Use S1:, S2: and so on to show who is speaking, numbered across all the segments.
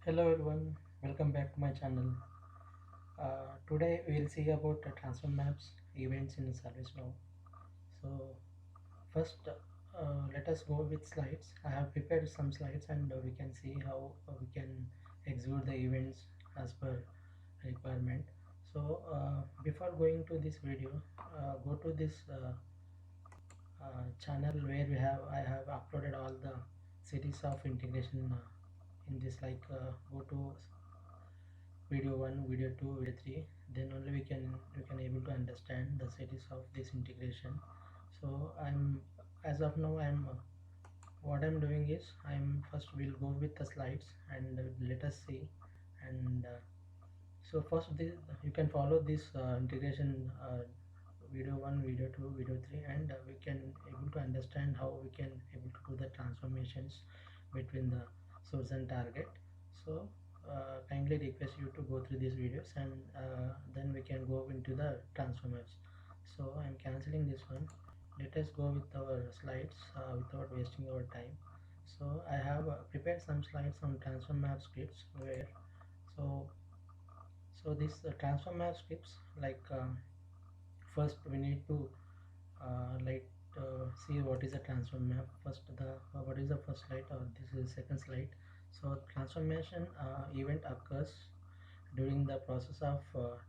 S1: Hello everyone, welcome back to my channel. Today we will see about transform maps events in ServiceNow. So first, let us go with slides. I have prepared some slides and we can see how we can execute the events as per requirement. So before going to this video, go to this channel where I have uploaded all the series of integration in this go to video 1, video 2, video 3, then only we can able to understand the series of this integration. So I'm as of now I'm what I'm doing is I'm first we'll go with the slides and let us see. And so first this, you can follow this integration video 1, video 2, video 3, and we can able to understand how we can able to do the transformations between the source and target. So kindly request you to go through these videos, and then we can go into the transformers. So I'm canceling this one. Let us go with our slides without wasting our time. So I have prepared some slides on transform map scripts where so this transform map scripts first we need to see what is a transform map. First the what is the first slide, or this is the second slide. So transformation event occurs during the process of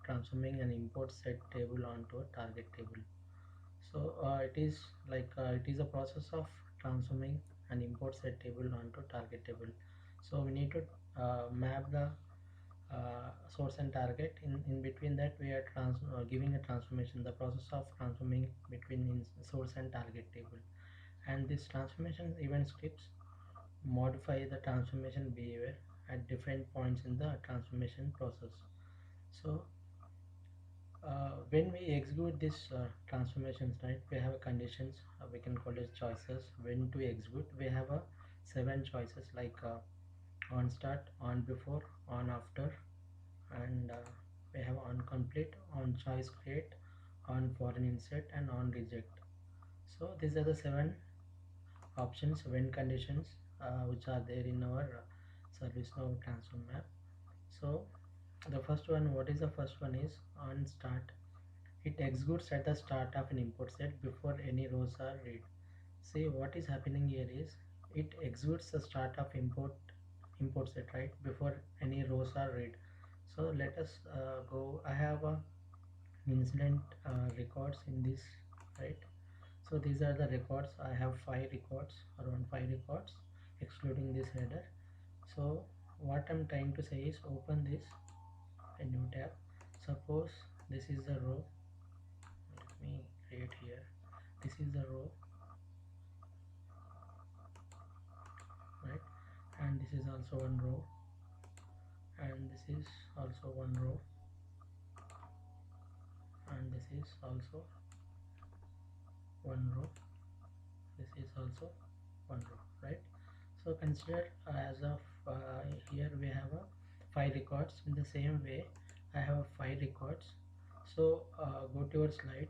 S1: transforming an import set table onto a target table. So it is a process of transforming an import set table onto target table. So we need to map the source and target. In between that we are giving a transformation, the process of transforming between source and target table. And this transformation event scripts modify the transformation behavior at different points in the transformation process. So when we execute this transformations, right, we have conditions, we can call it choices. When to execute, we have a 7 choices on start, on before, on after, and we have on complete, on choice create, on foreign insert, and on reject. So these are the 7 options when conditions which are there in our ServiceNow transform map. So the first one, what is the first one is on start. It executes at the start of an import set before any rows are read. See what is happening here is it executes the start of import set, right, before any rows are read. So let us go. I have a incident records in this, right. So these are the records. I have 5 records, around 5 records, excluding this header. So what I'm trying to say is open this, a new tab. Suppose this is the row. Let me create here. This is the row, right, and this is also one row, and this is also one row, and this is also one row, this is also one row, right. So consider as of here we have a 5 records. In the same way I have 5 records. So go to your slide.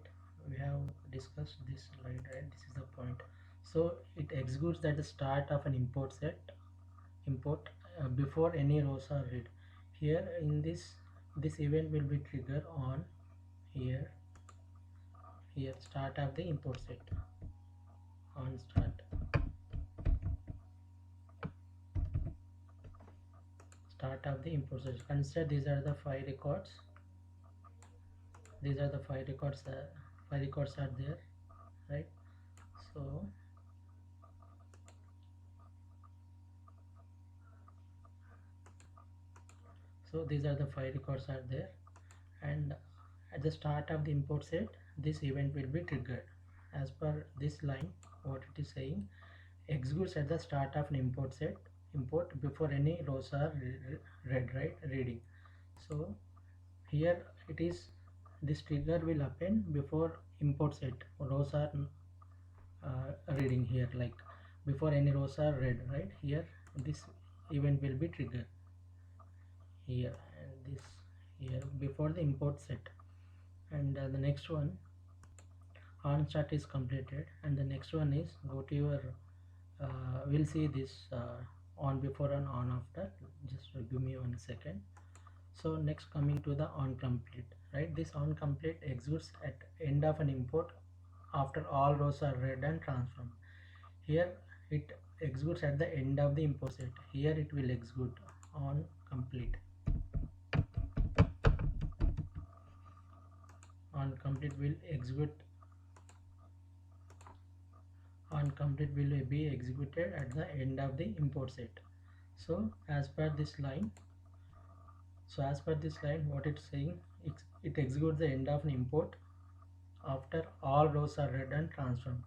S1: We have discussed this slide, right, this is the point. So it executes at the start of an import set, import before any rows are read. Here in this event will be triggered on here, start of the import set, on start of the import set. Consider these are the 5 records. These are the 5 records. 5 records are there, right. So these are the 5 records are there, and at the start of the import set this event will be triggered as per this line. What it is saying, executes at the start of an import set, import before any rows are read, right, reading. So here it is, this trigger will happen before import set rows are reading here, like before any rows are read, right. Here this event will be triggered here, and this here before the import set. And the next one, on start is completed, and the next one is go to your we'll see this on before and on after. Just just give me 1 second. So next, coming to the onComplete, right? This onComplete executes at end of an import after all rows are read and transformed. Here it executes at the end of the import set. Here it will execute on complete. On complete will execute. On complete will be executed at the end of the import set. So as per this line, what it's saying, it executes the end of an import after all rows are read and transformed.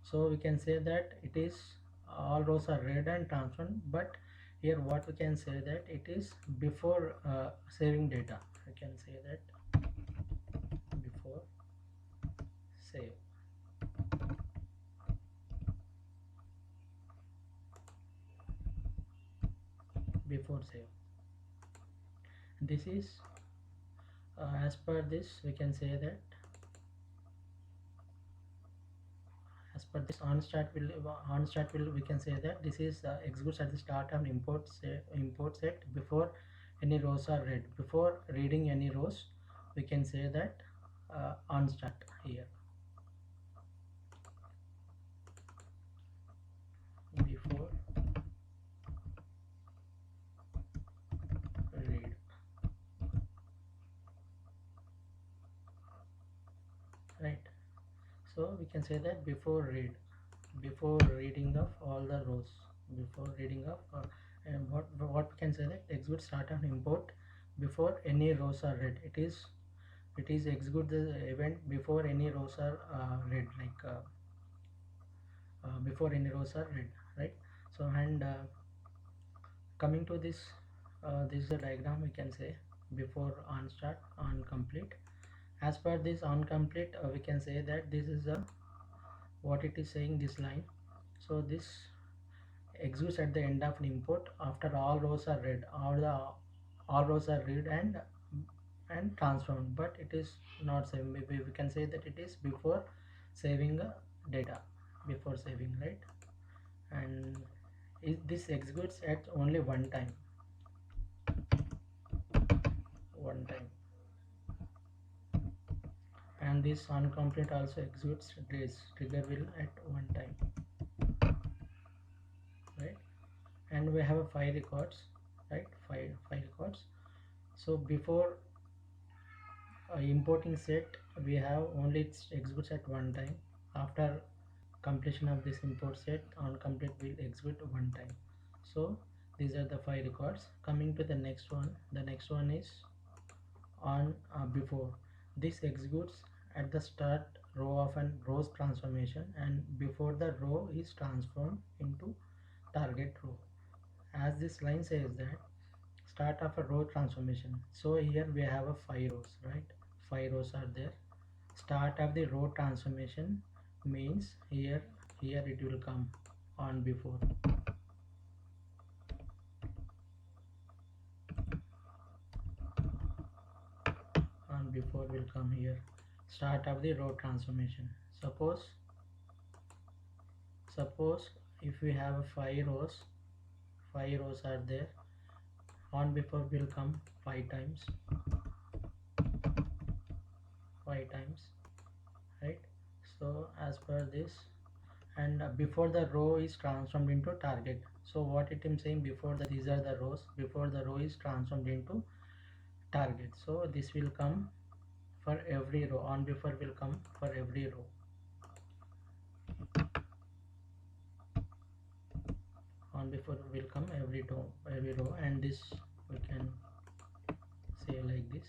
S1: So we can say that it is all rows are read and transformed, but here what we can say that it is before saving data. We can say that before save. Before save. This is as per this we can say that as per this on start will we can say that this is executes at the start of import set before any rows are read. Before reading any rows, we can say that on start here. Before read, right? So we can say that before reading of all the rows, before reading of and what we can say that execute start of import before any rows are read. It is execute the event before any rows are read, like before any rows are read, right? So and coming to this, this is a diagram we can say before on start on complete. As per this on complete, we can say that this is a what it is saying, this line. So this executes at the end of an import after all rows are read, all rows are read and transformed, but it is not same. We can say that it is before saving data, before saving, right? And this executes at only one time, and this onComplete also executes this trigger will at one time, right? And we have a 5 records, right? Five records. So before importing set, we have only it executes at one time. After completion of this import set, onComplete will execute one time. So these are the 5 records. Coming to the next one, the next one is on before. This executes at the start row of an rows transformation and before the row is transformed into target row. As this line says that start of a row transformation, so here we have a 5 rows, right? 5 rows are there. Start of the row transformation means here it will come on before. On before will come here. Start of the row transformation. Suppose if we have 5 rows, 5 rows are there. On before will come 5 times, 5 times, right? So as per this, and before the row is transformed into target. So what it is saying, before that these are the rows, before the row is transformed into target. So this will come for every row. On before will come for every row. On before will come every row, and this we can say like this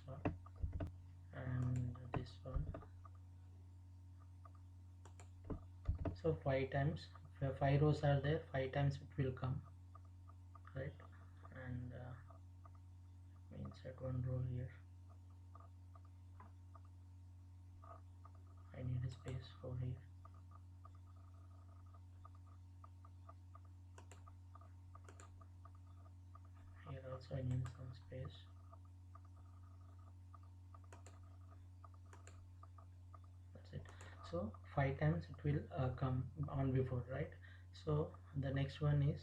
S1: one and this one. So 5 times, 5 rows are there, 5 times it will come, right? And means at one row here I need a space for here. Here also I need some space. That's it. So 5 times it will come on before, right? So the next one is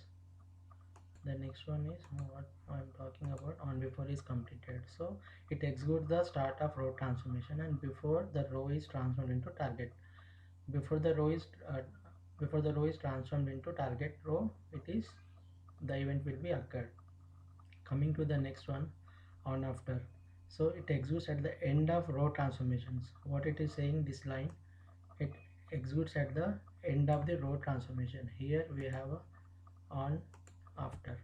S1: The next one is what I'm talking about, on before is completed. So it executes the start of row transformation and before the row is transformed into target. Before the row is transformed into target row, it is the event will be occurred. Coming to the next one, on after. So it executes at the end of row transformations. What it is saying, this line, it executes at the end of the row transformation. Here we have a on after.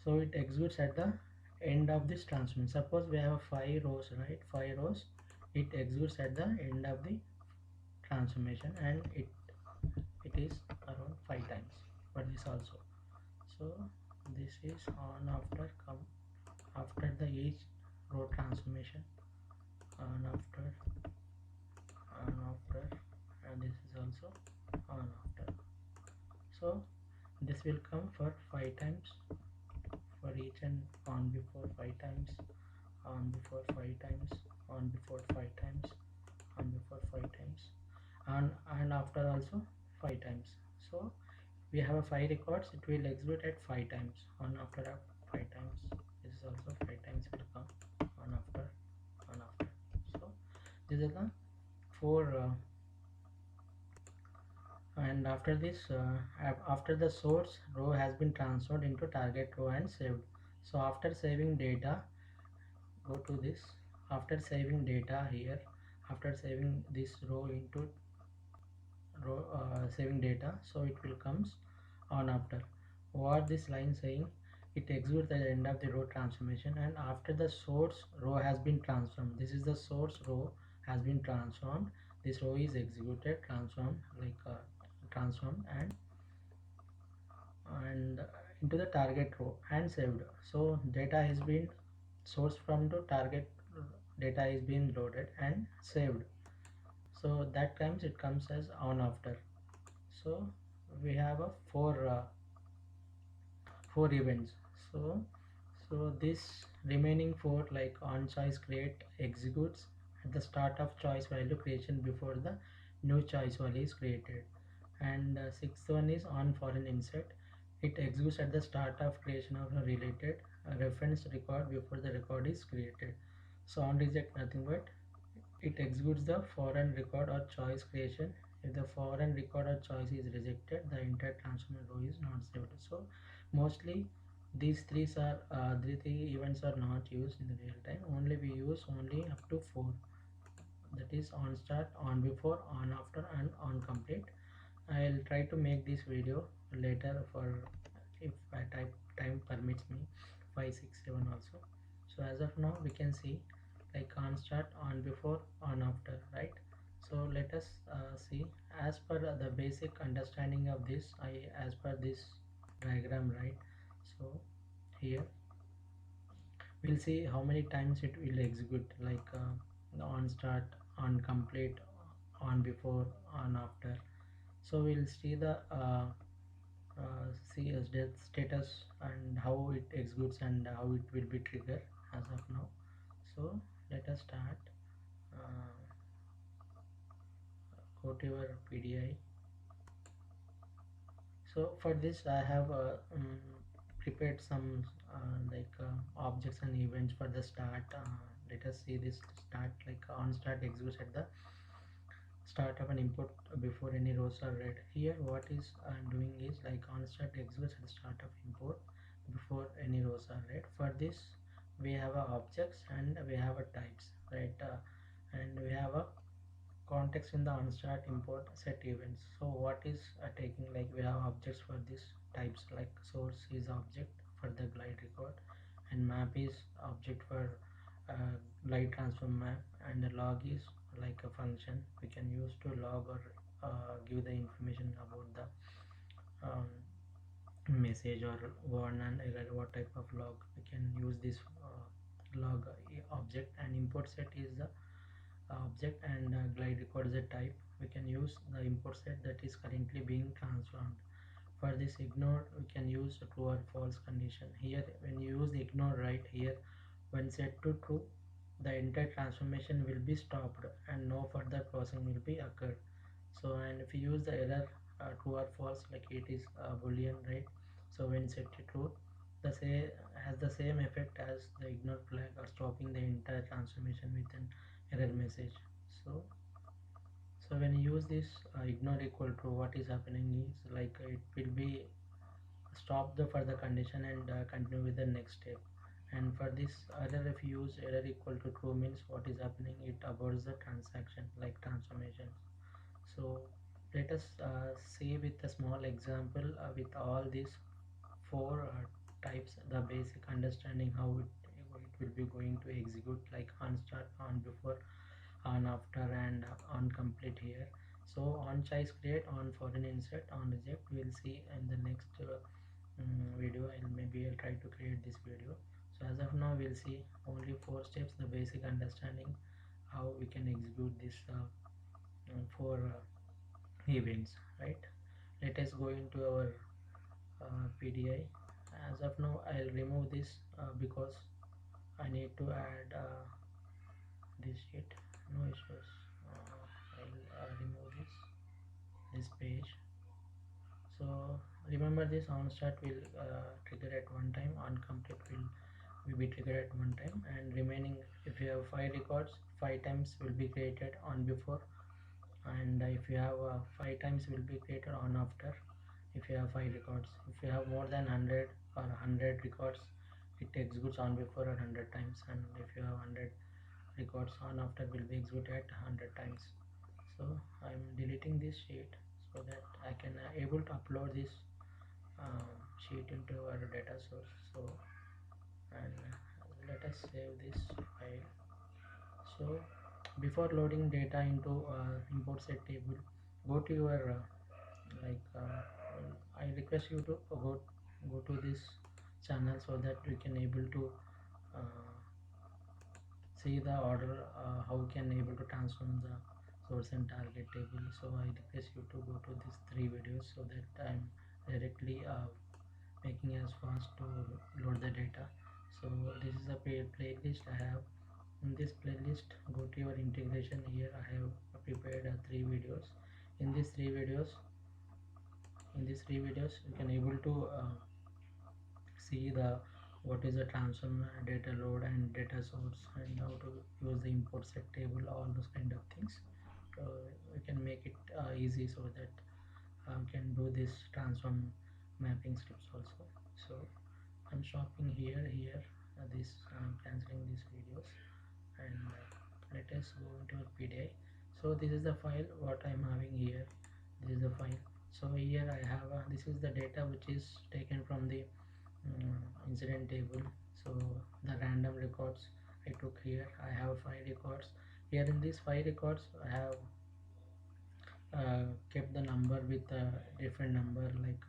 S1: So it executes at the end of this transformation. Suppose we have 5 rows, right? 5 rows. It executes at the end of the transformation, and it is around 5 times for this also. So this is on after, come after the each row transformation, on after, on after, and this is also on after. So this will come for 5 times for each, and on before 5 times, on before 5 times, on before 5 times, on before 5 times, and after also 5 times. So we have a 5 records, it will execute at 5 times, on after of 5 times. This is also 5 times will come, on after, on after. So these are the four and after this after the source row has been transferred into target row and saved. So after saving data, go to this, after saving data here, after saving this row into row, saving data, so it will comes on after. What this line saying, it executes at the end of the row transformation and after the source row has been transformed. This is the source row has been transformed, this row is executed, transformed, like transformed and into the target row and saved. So data has been sourced from the target, data is being loaded and saved. So that times it comes as on after. So we have a four events. So this remaining four, like on choice create, executes at the start of choice value creation before the new choice value is created. And sixth one is on foreign insert, it executes at the start of creation of a related reference record before the record is created. So on reject, nothing but it executes the foreign record or choice creation. If the foreign record or choice is rejected, the entire transformer row is not saved. So mostly these three events are not used in the real time. Only we use only up to four. That is on start, on before, on after, and on complete. I'll try to make this video later for if I type time permits me, 5, 6, 7 also. So as of now we can see like on start, on before, on after, right? So let us see as per the basic understanding of this, as per this diagram, right? So here we'll see how many times it will execute, like on start, on complete, on before, on after. So we'll see the see as status and how it executes and how it will be triggered as of now. So let us start. uh, Go to your PDI. So for this I have prepared some objects and events for the start. Let us see this start, like on start executes at the start of an input before any rows are read. Here what is I'm doing is like on start executes at the start of import before any rows are read. For this we have a objects and we have a types, right? And we have a context in the onstart import set events. So what is taking, like we have objects for this types, like source is object for the glide record and map is object for glide transform map, and the log is like a function we can use to log or give the information about the message or warn and error, what type of log we can use this log object. And import set is the object, and glide record is a type. We can use the import set that is currently being transformed. For this ignore, we can use a true or false condition. Here when you use the ignore, right, here when set to true, the entire transformation will be stopped and no further processing will be occurred. So and if you use the error true or false, like it is boolean, right? So when set to true, the say has the same effect as the ignore flag or stopping the entire transformation with an error message. So when you use this ignore equal to, what is happening is like it will be stop the further condition and continue with the next step. And for this error, if you use error equal to true, means what is happening, it aborts the transaction like transformation. So let us see with a small example with all these four types, the basic understanding how it will be going to execute, like on start, on before, on after, and on complete here. So on choice create, on foreign insert, on reject, we'll see in the next video. I'll try to create this video. So as of now, we'll see only four steps, the basic understanding how we can execute this four events, right? Let us go into our PDI. As of now, I'll remove this because I need to add this sheet. No issues. I'll remove this page. So remember, this on start will trigger at one time, on complete will be triggered at one time, and remaining, if you have 5 records, 5 times will be created on before, and if you have 5 times will be created on after. If you have 5 records, if you have more than 100 or 100 records, it executes on before at 100 times, and if you have 100 records, on after will be executed at 100 times. So I'm deleting this sheet so that I can able to upload this sheet into our data source. So, and let us save this file. So before loading data into import set table, go to your like I request you to go to this channel so that we can able to uh, see the order, how we can able to transform the source and target table. So I request you to go to these three videos so that I'm directly making as fast to load the data. So this is a playlist I have. In this playlist, go to your integration. Here I have prepared three videos. In these three videos, you can able to see the what is the transform, data load and data source, and how to use the import set table, all those kind of things. We can make it easy so that we can do this transform mapping steps also. So I'm stopping here, this I'm cancelling these videos, and let us go into our PDI. So this is the file what I'm having here. This is the file. So here I have this is the data which is taken from the incident table. So the random records I took here, I have 5 records. Here in these 5 records I have kept the number with a different number, like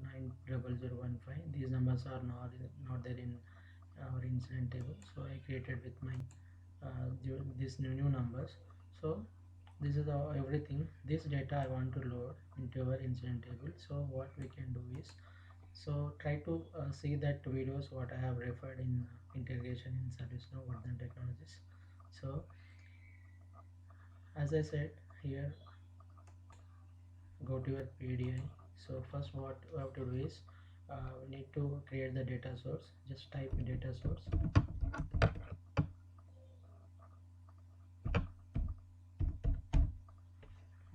S1: 90015. These numbers are not there in our incident table, so I created with my these new numbers. So this is everything. This data I want to load into our incident table. So what we can do is, so try to see that videos what I have referred in integration in ServiceNow Vardhan Technologies. So as I said here, go to your PDI. So first what we have to do is we need to create the data source. Just type data source,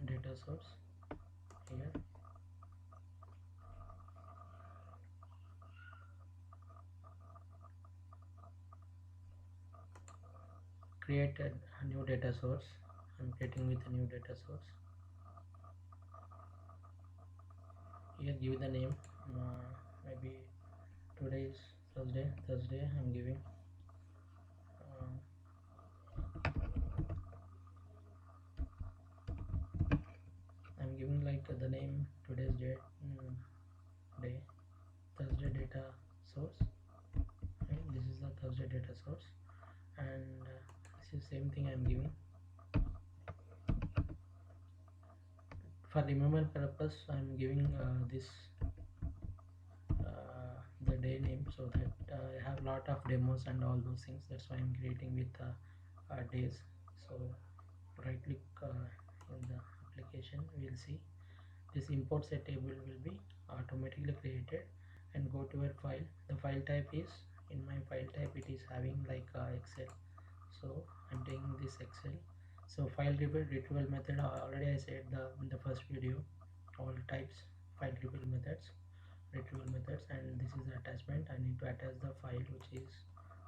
S1: data source here. Create a new data source. I'm creating with a new data source. Here give the name, maybe today is Thursday I'm giving. uh, I'm giving like the name, today's date, day, Thursday data source, right? This is the Thursday data source, and this is same thing I'm giving. For remember purpose, I'm giving this the day name, so that I have lot of demos and all those things. That's why I'm creating with days. So right click in the application, we'll see this import set table will be automatically created. And go to your file. The file type is, in my file type it is having like Excel, so I'm taking this Excel. So file retrieval method, already I said in the first video, all types file retrieval methods, and this is the attachment. I need to attach the file which is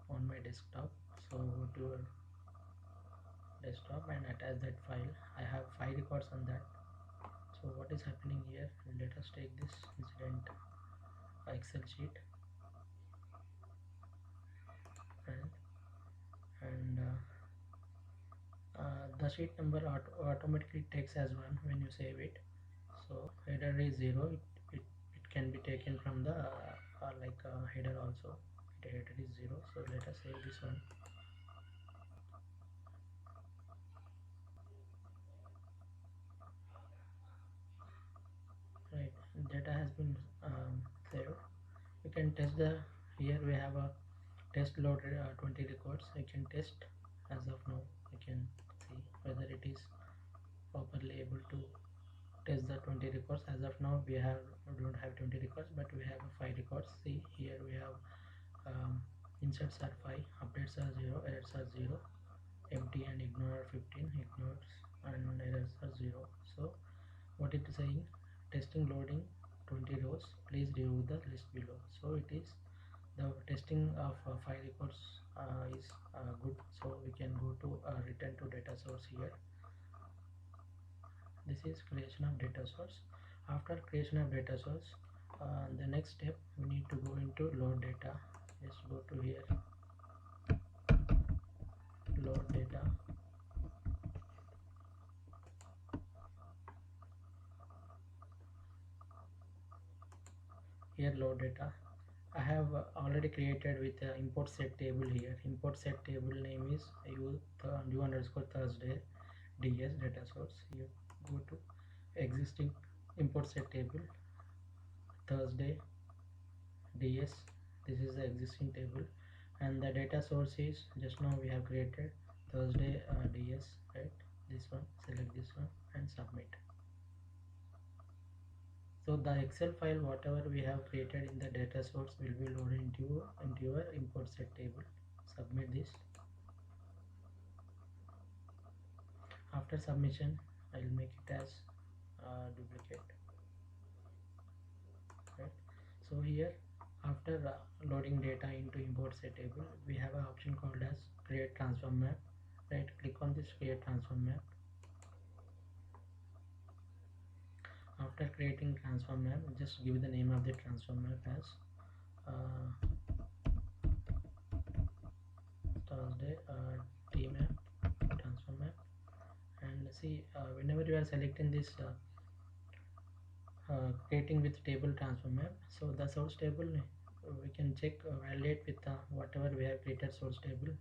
S1: on my desktop. So go to your desktop and attach that file. I have 5 records on that. So what is happening here, let us take this incident Excel sheet, and the sheet number automatically takes as 1 when you save it. So header is 0, it can be taken from the header also. The header is 0, so let us save this one. Right, data has been saved. You can test the, here we have a test load 20 records. You can test as of now. You can see whether it is properly able to test the 20 records. As of now we don't have 20 records, but we have 5 records. See here we have inserts are 5, updates are 0, errors are 0, empty and ignore are 15, ignores and errors are 0. So what it is saying, testing loading 20 rows, please review the list below. So it is the testing of 5 records is good. So we can go to return to data source here. This is creation of data source. After creation of data source, the next step we need to go into load data. Just go to here, load data. Here load data. I have already created with import set table here. Import set table name is u underscore Thursday ds data source. You go to existing import set table Thursday ds. This is the existing table, and the data source is just now we have created Thursday ds, right? This one, select this one and submit. So the Excel file whatever we have created in the data source will be loaded into your import set table. Submit this. After submission, I will make it as duplicate. Right. So here, after loading data into import set table, we have an option called as create transform map. Right. Click on this create transform map. After creating transform map, just give the name of the transform map as Thursday T map, transform map. And see, whenever you are selecting this creating with table transform map, so the source table we can check validate with whatever we have created source table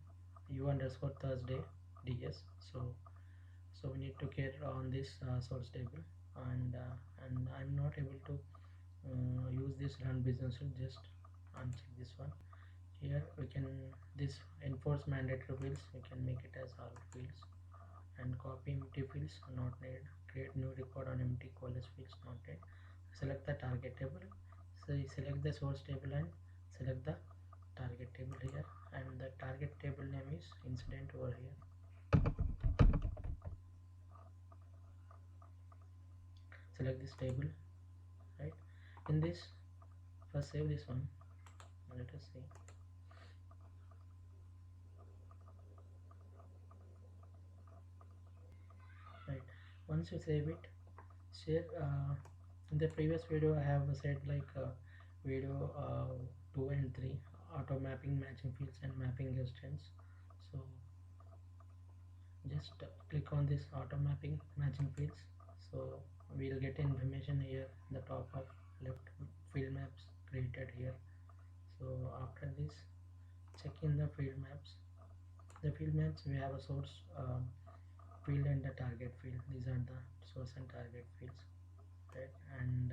S1: u underscore Thursday ds. So we need to care on this source table, and I'm not able to use this run business. Just uncheck this one. Here we can, this enforce mandatory fields we can make it as all fields, and copy empty fields not needed. Create new record on empty colors fields not needed. Select the target table. So you select the source table and select the target table here, and the target table name is incident over here. Select this table, right? In this, first save this one. Let us see. Right. Once you save it, share. In the previous video, I have said like video 2 and 3 auto mapping matching fields and mapping distance. So just click on this auto mapping matching fields. So we'll get information here in the top of left, field maps created here. So after this, check in the field maps. The field maps we have a source field and the target field. These are the source and target fields, right? And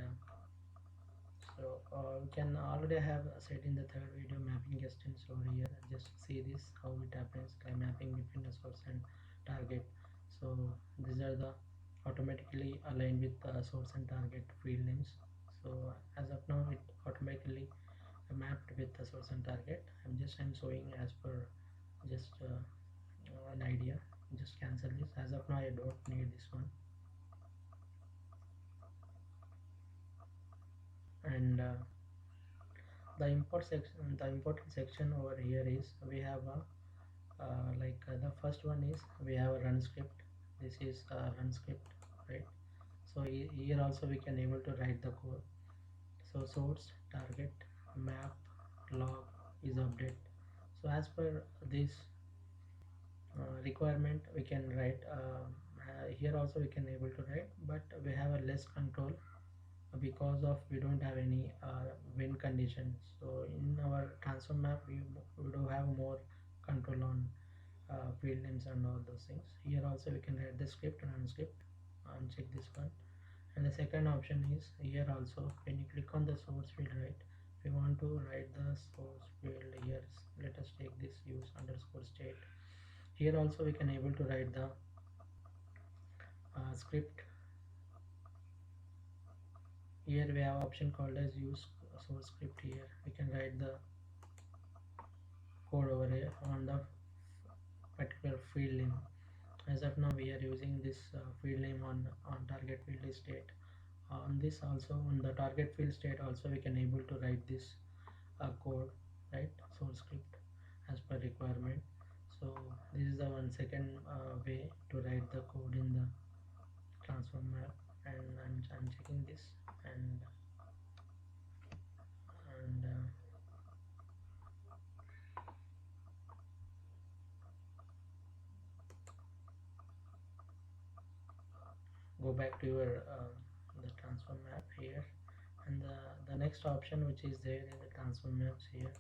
S1: so we can already have said in the third video mapping distance over here. Just see this how it happens by mapping between the source and target. So these are the automatically aligned with the source and target field names. So as of now it automatically mapped with the source and target. I'm showing as per just an idea. Just cancel this. As of now I don't need this one. And the important section over here is we have a the first one is we have a run script. This is a run script, right? So here also we can able to write the code. So source, target, map, log is update. So as per this requirement we can write, here also we can able to write, but we have a less control because of we don't have any win conditions. So in our transform map we do have more control on field names and all those things. Here also we can write the script and unscript and check this one. And the second option is here also when you click on the source field, right, we want to write the source field here. Let us take this use underscore state. Here also we can able to write the script. Here we have option called as use source script. Here we can write the code over here on the particular field name. As of now we are using this field name on target field state. On this also, on the target field state also we can able to write this code, right, source script as per requirement. So this is the one second way to write the code in the transform map. And I'm checking this and go back to your the transform map here. And the next option which is there in the transform maps here,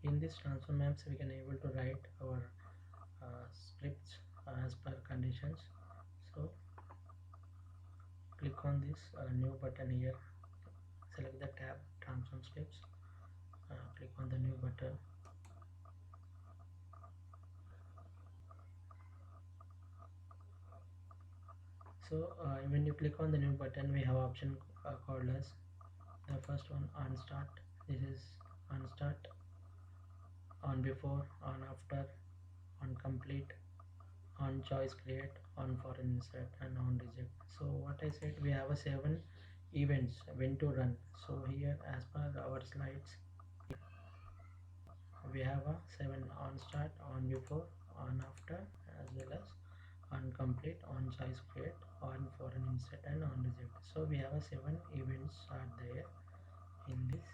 S1: in this transform maps we can able to write our scripts as per conditions. So click on this new button here, select the tab transform scripts, click on the new button. So when you click on the new button we have option called as the first one on start. This is on start, on before, on after, on complete, on choice create, on foreign insert, and on reject. So what I said, we have a 7 events when to run. So here as per our slides we have a 7 on start, on before, on after, as well as on complete, on choice create, on foreign insert, and on reject. So we have a 7 events are there in this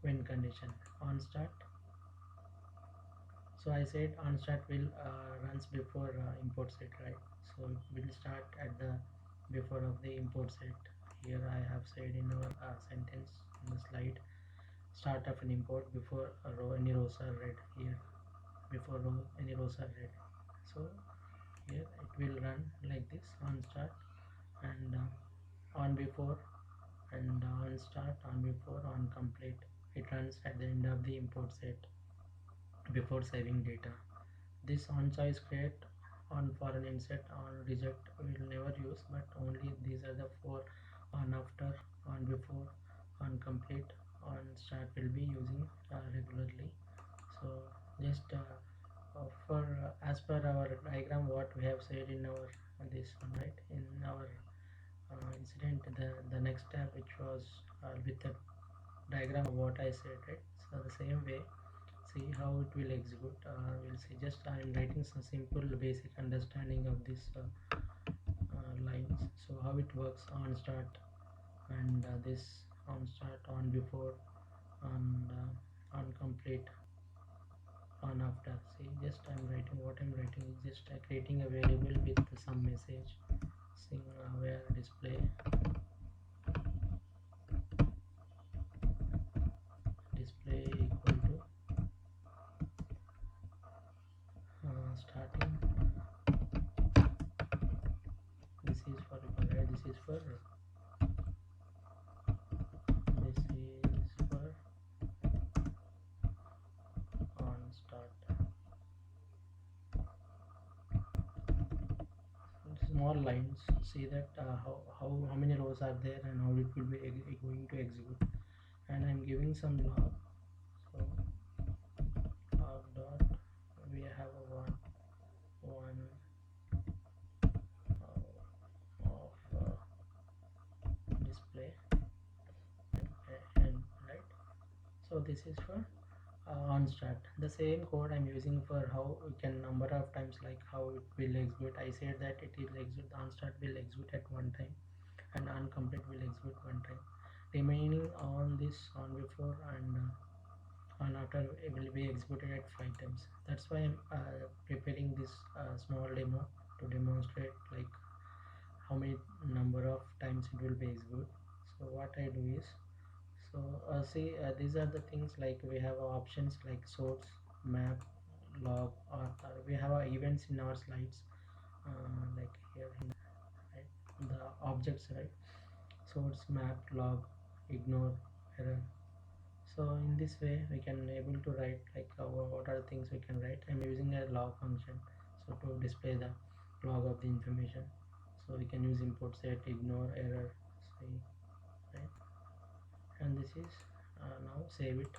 S1: when condition. On start, so I said on start will runs before import set, right? So it will start at the before of the import set. Here I have said in our sentence in the slide, start of an import before a row any rows are red. Here before row any rows are red. So here it will run like this on start and on before and on start, on before, on complete. It runs at the end of the import set before saving data. This on choice create, on foreign insert, on reject will never use, but only these are the 4 on after, on before, on complete, on start will be using regularly. So just for as per our diagram what we have said in our this one, right, in our incident, the next step which was with the diagram of what I said, right? So the same way, see how it will execute. We'll see. Just I am writing some simple basic understanding of this lines. So how it works on start and this on start, on before, on complete, on after. See, just I'm writing what I'm writing is just creating a variable with some message. Sing where display equal to starting. This is for right, this is for on start. small lines. See that how many rows are there and how it will be going to execute. And I'm giving some log. So log dot, we have a one of display and right. So this is for on start. The same code I'm using for how we can number of times, like how it will execute. I said that it will execute, the on start will execute at one time and on complete will execute one time. Remaining on this on before and on after it will be executed at 5 times. That's why I'm preparing this small demo to demonstrate like how many number of times it will be executed. So what I do is, so see these are the things like we have options like source, map, log, or we have events in our slides, like here in right, the objects, right? Source, map, log, ignore, error. So in this way we can able to write like what are the things we can write. I'm using a log function so to display the log of the information. So we can use import set, ignore, error, see, right? And this is now save it.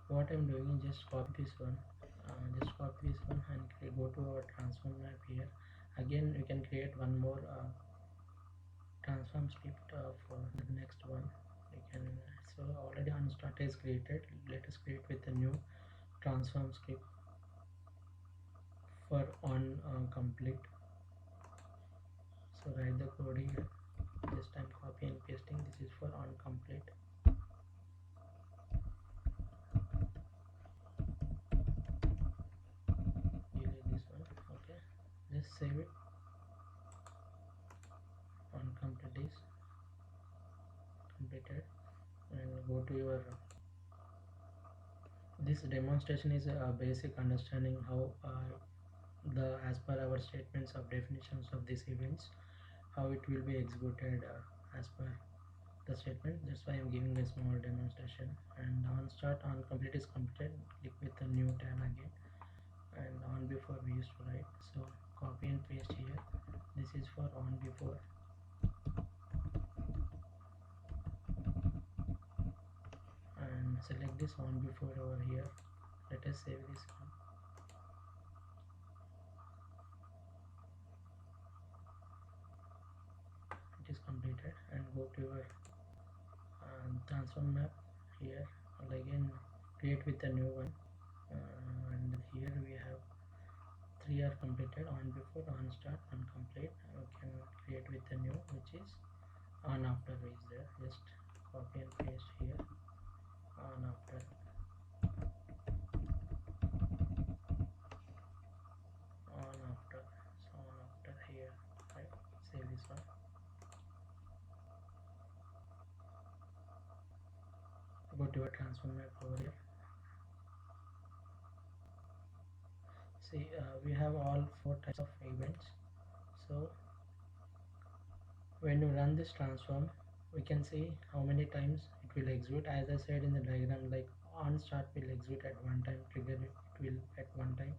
S1: What I'm doing is just copy this one, and go to our transform map here. Again you can create one more transform script for the next one. We can, so already unstart is created, let us create with a new transform script for on complete. So write the code here, just I'm copy and pasting. This is for on complete. Delete this one. Okay, just save it. On complete is completed, and go to your this demonstration is a basic understanding how the as per our statements of definitions of these events, how it will be executed as per the statement. That's why I'm giving a small demonstration. And on start, on complete is completed, click with the new tab again, and on before we used to write, so copy and paste here. This is for on before, and select this on before over here. Let us save this one. It is completed, and go to your transform map here. Again create with a new one, and here we have three are completed: on before, on start, on complete. We can create with a new, which is on after is there. Just copy and paste here, on after, on after, so on after here, right? Save this one. Go to your transform map over here. See, we have all four types of events. So when you run this transform, we can see how many times it will execute. As I said in the diagram, like on start will execute at one time, trigger it will at one time,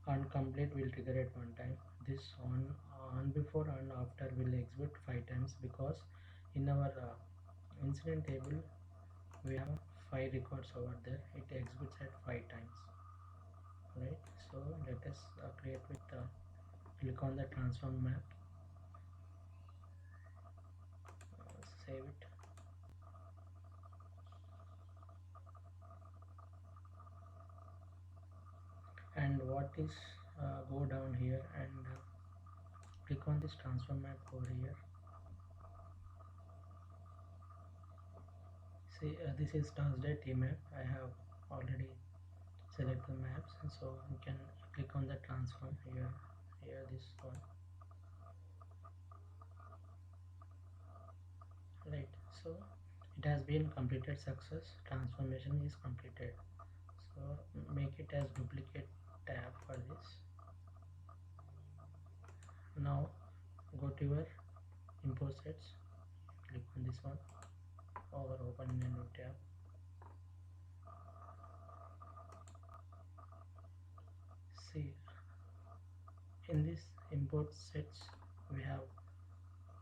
S1: on complete will trigger at one time. This on before and after will execute 5 times, because in our incident table we have 5 records over there. It executes at 5 times, right? So let us create with click on the transform map, save it. And what is go down here and click on this transform map over here. See, this is Thursday T map. I have already select the maps, and so you can click on the transform here, this one, right? So it has been completed, success, transformation is completed. So make it as duplicate tab for this. Now go to your import sets, click on this one, or open a new tab. See, in this import sets we have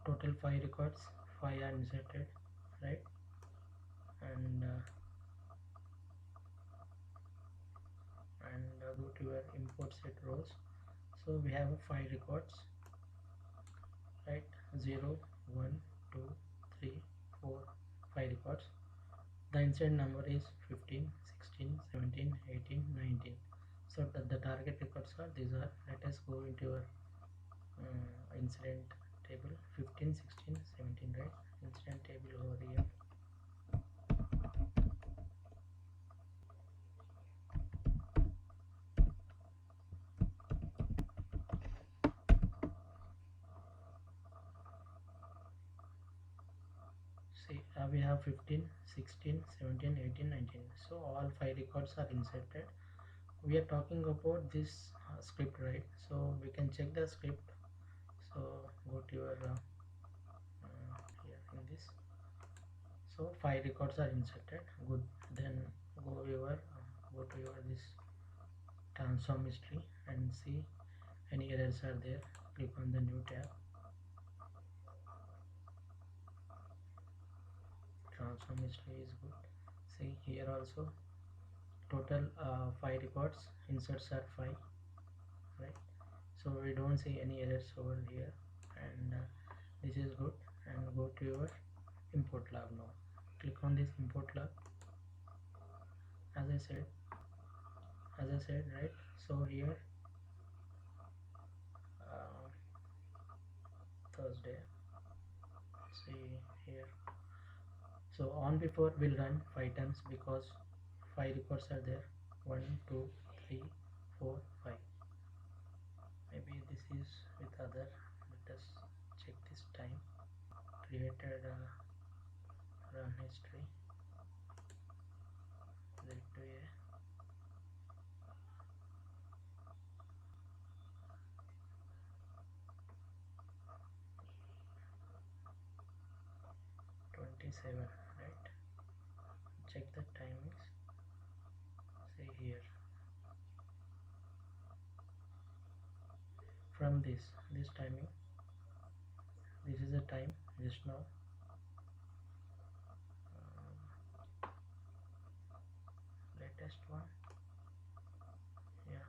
S1: total 5 records, 5 are inserted, right? And go to your import set rows. So we have 5 records, right? 0, 1, 2, 3, 4, 5 records. The incident number is 15, 16, 17, 18, 19. So the target records are these are. Let us go into your incident table. 15, 16, 17, right? Incident table over here. See, we have 15, 16, 17, 18, 19. So all 5 records are inserted. We are talking about this script, right? So we can check the script. So go to your here in this. So 5 records are inserted. Good. Then go to your this transform history and see any errors are there. Click on the new tab. Transform history is good. See here also total 5 records, inserts are 5, right? So we don't see any errors over here, and this is good. And go to your import log now. Click on this import log. as I said right? So here uh, Thursday, see here. So on before will run 5 times because 5 records are there. 1, 2, 3, 4, 5. Maybe this is with other. Let us check this time. Created run history. Z2A. '27, right? Check the timings. See here. From this timing, this is the time just now. Latest one. Yeah.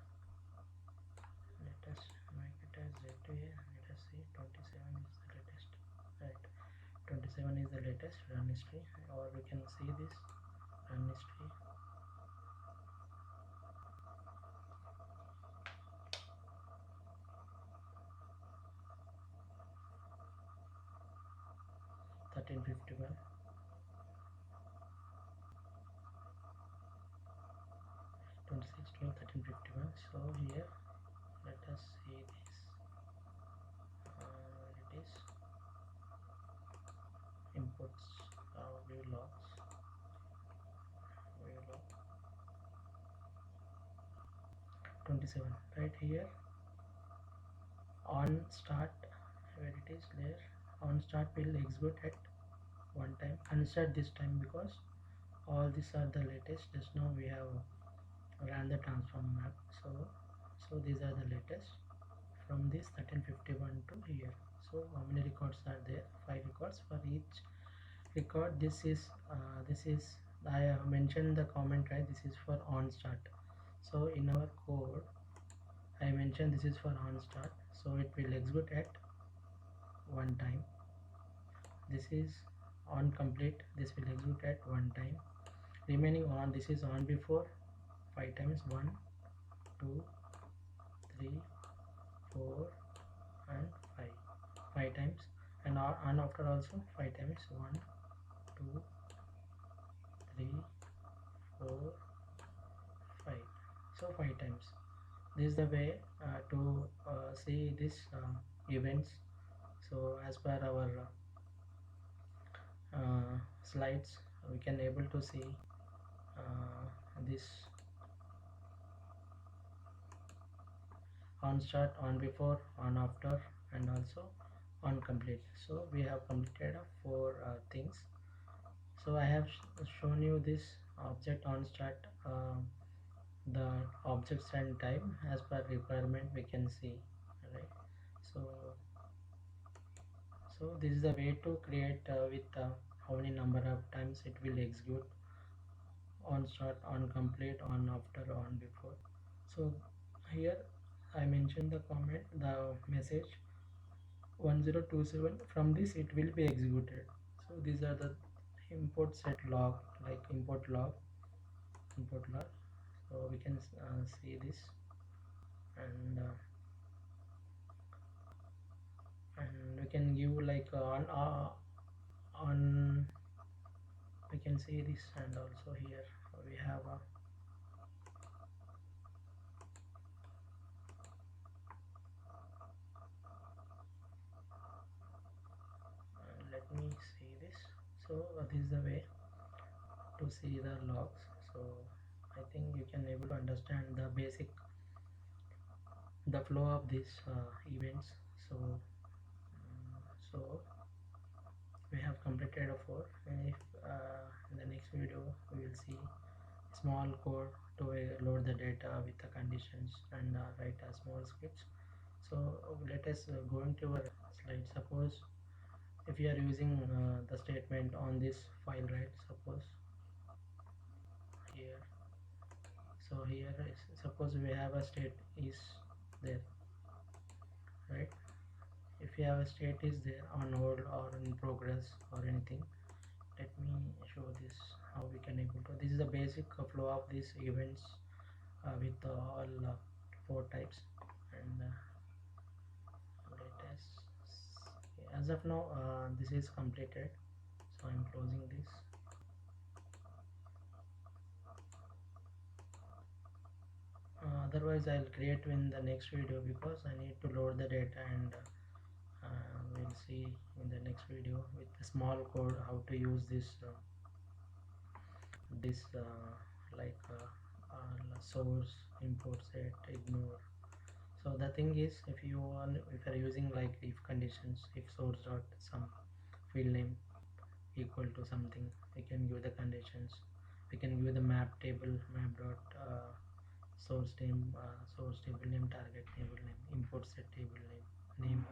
S1: Let us make it as Z2A. Let us see. 27 is the latest. Right. 27 is the latest run history, or we can see this run history. (1351). 26/12/1351. So here let us see this. It is imports view logs. View log 27 right here. On start, where it is there, on start will execute at one time, unstart this time because all these are the latest. Just now we have ran the transform map. So these are the latest from this 1351 to here. So how many records are there? 5 records for each record. This is I have mentioned the comment, right? This is for on start. So in our code I mentioned this is for on start, so it will execute at one time. This is on complete, this will execute at one time. Remaining on, this is on before 5 times. 1, 2, 3, 4 and 5 times, and on after also 5 times. 1, 2, 3, 4, 5. So 5 times. This is the way to see this events. So as per our slides, we can able to see this on start, on before, on after, and also on complete. So we have completed 4 things. So I have shown you this object on start, the objects and time as per requirement we can see, right? So this is the way to create with how many number of times it will execute, on start, on complete, on after, on before. So here I mentioned the comment, the message 1027, from this it will be executed. So these are the import set log, like import log. So we can see this, and we can give like on we can see this, and also here we have a let me see this. So this is the way to see the logs. So I think you can able to understand the basic, the flow of these events. So so we have completed a 4, and if in the next video we will see small code to load the data with the conditions, and write a small scripts. So let us go into our slide. Suppose if you are using the statement on this file, right? Suppose here, so here suppose we have a state is there, right? If you have a state is there on hold or in progress or anything, let me show this how we can able to. This is the basic flow of these events with all 4 types, and let us as of now this is completed, so I'm closing this. Otherwise I'll create in the next video, because I need to load the data, and we'll see in the next video with the small code how to use this like source, import set, ignore. So the thing is, if you want, if you're using like if conditions, if source dot some field name equal to something, we can give the conditions. We can give the map table, map dot source table name, target table name, import set table name,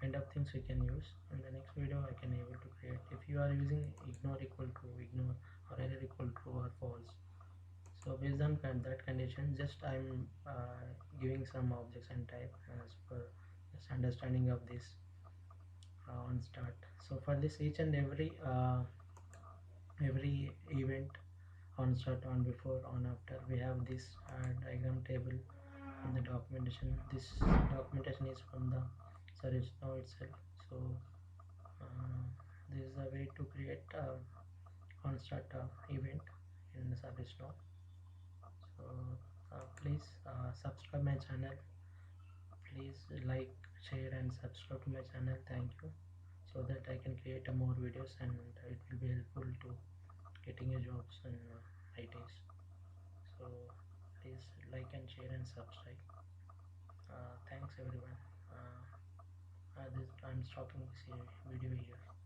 S1: kind of things we can use. In the next video I can able to create. If you are using ignore equal to ignore, or error equal true or false, so based on that condition, just I'm giving some objects and type as per just understanding of this on start. So for this each and every event, on start, on before, on after, we have this diagram table in the documentation. This documentation is from the service now itself. So uh, this is a way to create on start event in the service now. So please subscribe my channel. Please like, share and subscribe to my channel. Thank you, so that I can create more videos, and it will be helpful to getting a jobs in ITs. So please like and share and subscribe. Thanks everyone. I'm stopping this video here.